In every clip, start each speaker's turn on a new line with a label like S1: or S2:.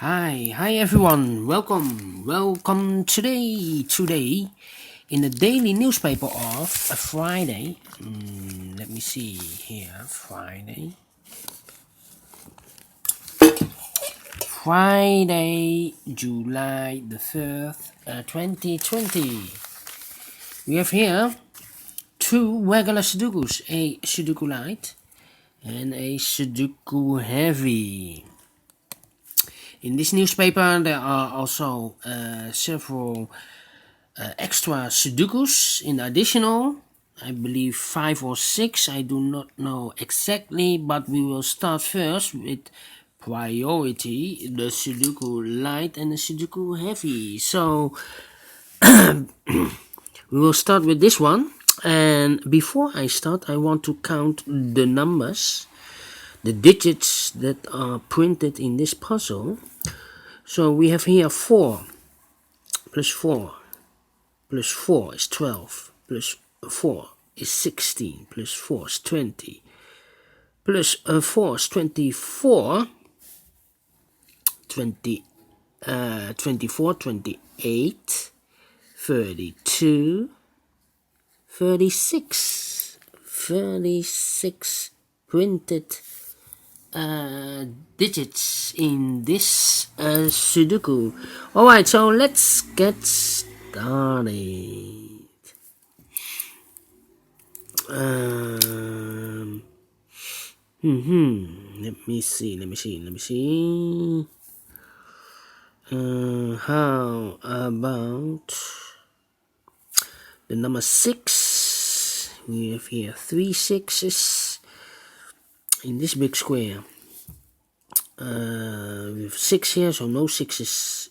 S1: Hi everyone. Welcome today in the daily newspaper of a Friday. Let me see here. Friday, July the 3rd, 2020. We have here two regular Sudokus, a Sudoku Light and a Sudoku Heavy. In this newspaper there are also several extra Sudokus in additional, I believe 5 or 6, I do not know exactly, but we will start first with priority, the Sudoku Light and the Sudoku Heavy. So we will start with this one, and before I start I want to count the numbers, the digits that are printed in this puzzle. So we have here 4 plus 4 plus 4 is 12, plus 4 is 16, plus 4 is 20, plus 4 is 24, 24, 28, 32, 36, 36 printed digits in this Sudoku. Alright, so let's get started. Let me see. How about the number 6? We have here 3 6s in this big square. We have 6 here, so no 6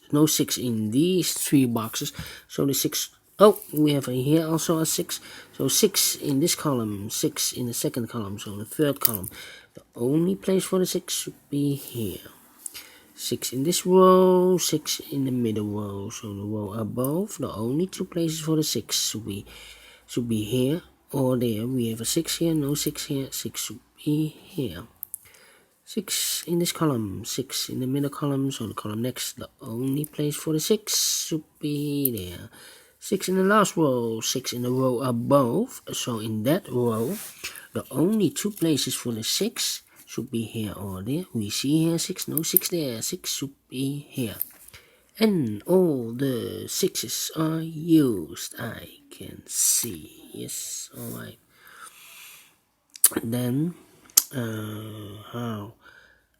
S1: in these 3 boxes. So the 6. Oh, we have here also a 6. So 6 in this column, 6 in the second column, so the third column. The only place for the 6 should be here. 6 in this row, 6 in the middle row, so the row above. The only 2 places for the 6 should be here or there. We have a 6 here, no 6 here, 6 should be here. 6 in this column, 6 in the middle column, so the column next, the only place for the 6 should be there. 6 in the last row, 6 in the row above, so in that row, the only 2 places for the 6 should be here or there. We see here 6, no 6 there, 6 should be here. And all the 6s are used, I can see. Yes, alright. Then, how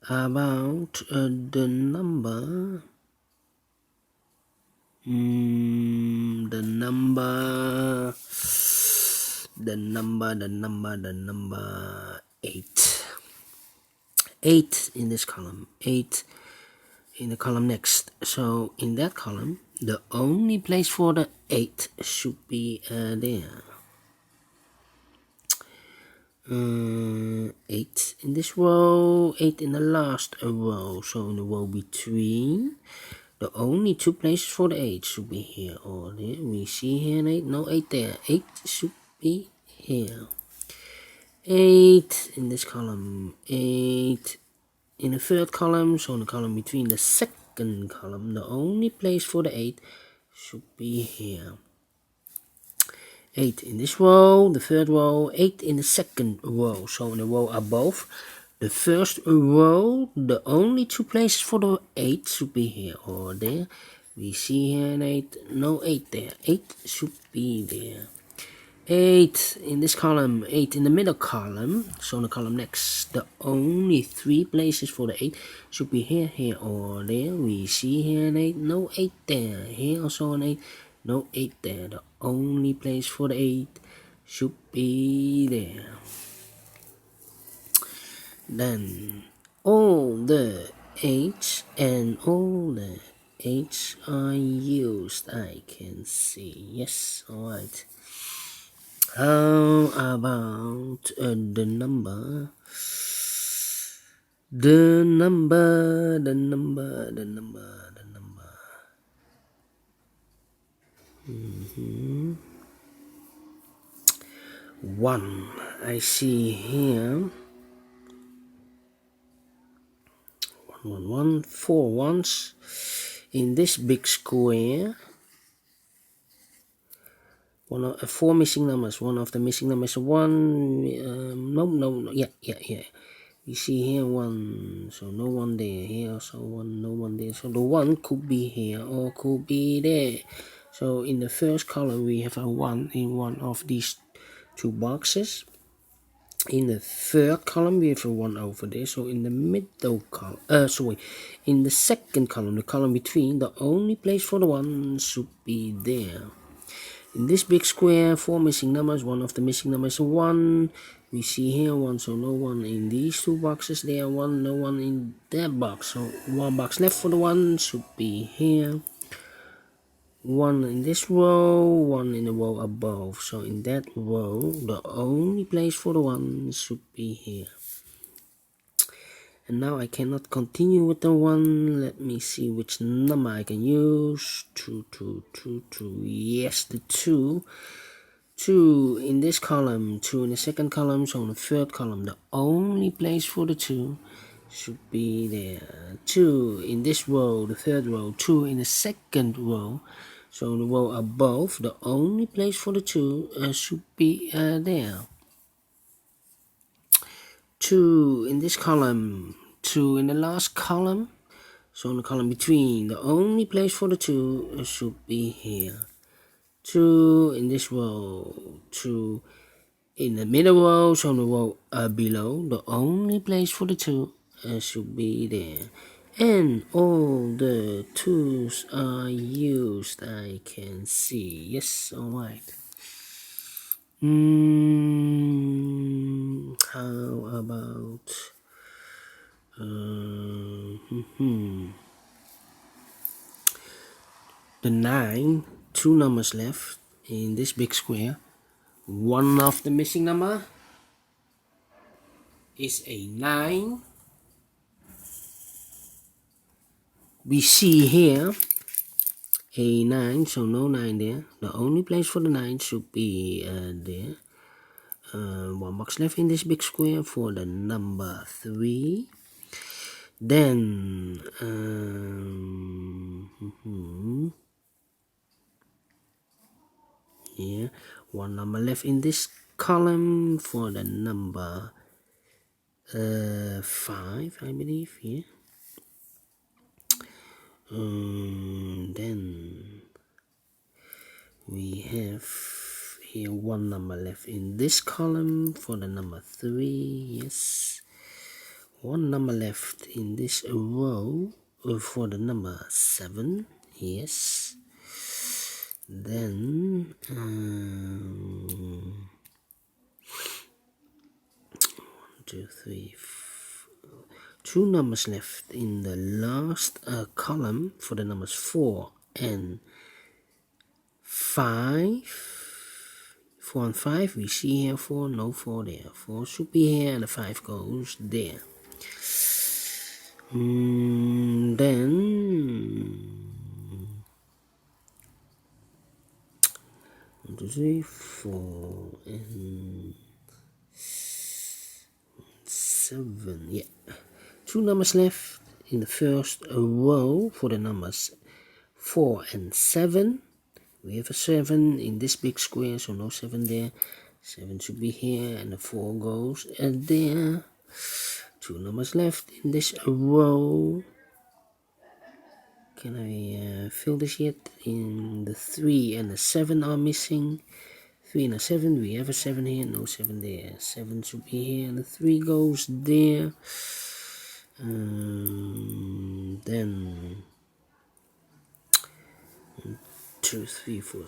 S1: about the number? The number 8. 8 in this column, 8 in the column next. So in that column, the only place for the 8 should be there. 8 in this row, 8 in the last row, so in the row between, the only 2 places for the 8 should be here or there. We see here an 8, no 8 there, 8 should be here. 8 in this column, 8 in the third column, so in the column between the second column, the only place for the 8 should be here. 8 in this row, the third row, 8 in the second row, so in the row above, the first row, the only 2 places for the 8 should be here or there. We see here an 8, no 8 there, 8 should be there. 8 in this column, 8 in the middle column, so in the column next, the only 3 places for the 8 should be here, here or there. We see here an 8, no 8 there, here also an 8, no 8 there. The only place for the 8 should be there. Then all the 8s and all the 8s are used, I can see. Yes, alright. How about the number? The number. 1. I see here. 1, 4 ones. In this big square, 4 missing numbers. One of the missing numbers 1. No. Yeah. You see here 1, so no 1 there. Here also 1, no 1 there. So the 1 could be here or could be there. So in the first column we have a 1 in one of these 2 boxes. In the third column we have a 1 over there. So in the middle column, in the second column, the column between, the only place for the 1 should be there. In this big square, 4 missing numbers. One of the missing numbers is 1. We see here 1, so no 1 in these 2 boxes. There 1, no 1 in that box. So 1 box left for the 1 should be here. 1 in this row, 1 in the row above. So in that row, the only place for the 1 should be here. And now I cannot continue with the 1. Let me see which number I can use. 2. Yes, the 2. 2 in this column, 2 in the second column, so in the third column, the only place for the 2 should be there. 2 in this row, the third row, 2 in the second row, so in the row above, the only place for the 2 should be there. 2 in this column, 2 in the last column, so in the column between, the only place for the 2 should be here. 2 in this row, 2 in the middle row, so in the row below, the only place for the 2 should be there. And all the 2's are used, I can see. Yes, alright. How about the 9, 2 numbers left in this big square. One of the missing number is a 9. We see here a 9, so no 9 there. The only place for the 9 should be there. 1 box left in this big square for the number 3. Then yeah, 1 number left in this column for the number 5, I believe. Yeah. Then we have here 1 number left in this column for the number 3. Yes. 1 number left in this row for the number 7. Yes. Then 1, 2, 3, 4. 2 numbers left in the last column for the numbers 4 and 5. 4 and 5, we see here 4, no 4 there. 4 should be here and the 5 goes there. Then 1, 2, 3, 4 and 7. Yeah. 2 numbers left in the first row for the numbers 4 and 7. We have a 7 in this big square, so no 7 there. 7 should be here and the 4 goes there. 2 numbers left in this row. Can I fill this yet? In the 3 and the 7 are missing. 3 and a 7, we have a 7 here, no 7 there. 7 should be here and the 3 goes there. Then 2, 3, 4,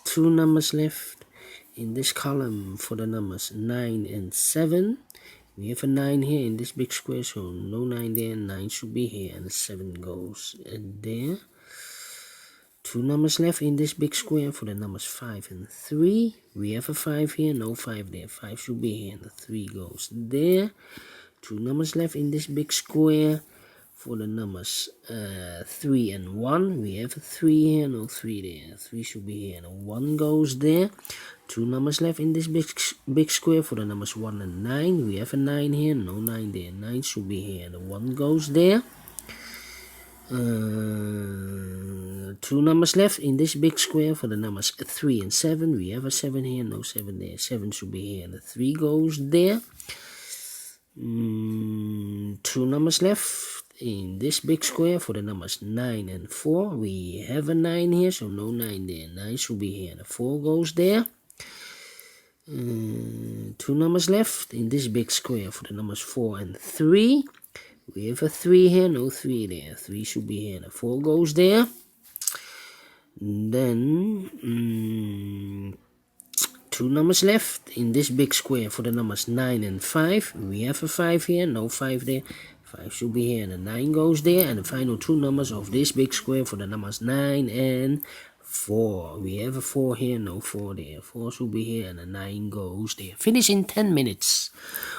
S1: 2 numbers left in this column for the numbers 9 and 7. We have a 9 here in this big square, so no 9 there. 9 should be here and the 7 goes there. 2 numbers left in this big square for the numbers 5 and 3. We have a 5 here, no 5 there. 5 should be here and the 3 goes there. 2 numbers left in this big square for the numbers 3 and 1. We have a 3 here, no 3 there. 3 should be here, and 1 goes there. 2 numbers left in this big square for the numbers 1 and 9. We have a 9 here, no 9 there. 9 should be here, and 1 goes there. 2 numbers left in this big square for the numbers 3 and 7. We have a 7 here, no 7 there. 7 should be here, and the 3 goes there. 2 numbers left in this big square for the numbers 9 and 4. We have a 9 here, so no 9 there. 9 should be here, and the 4 goes there. 2 numbers left in this big square for the numbers 4 and 3. We have a 3 here, no 3 there. 3 should be here, and a 4 goes there. Then 2 numbers left in this big square for the numbers 9 and 5. We have a 5 here, no 5 there. 5 should be here, and a 9 goes there. And the final 2 numbers of this big square for the numbers 9 and 4. We have a 4 here, no 4 there. 4 should be here, and a 9 goes there. Finish in 10 minutes.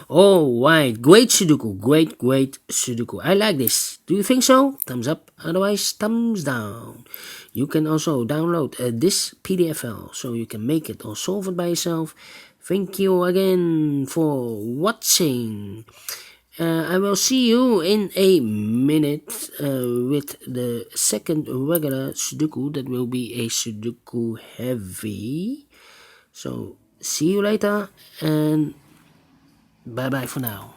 S1: Alright, great Sudoku. Great Sudoku. I like this. Do you think so? Thumbs up. Otherwise, thumbs down. You can also download this PDF file so you can make it or solve it by yourself. Thank you again for watching. I will see you in a minute with the second regular Sudoku. That will be a Sudoku heavy. So see you later, and bye bye for now.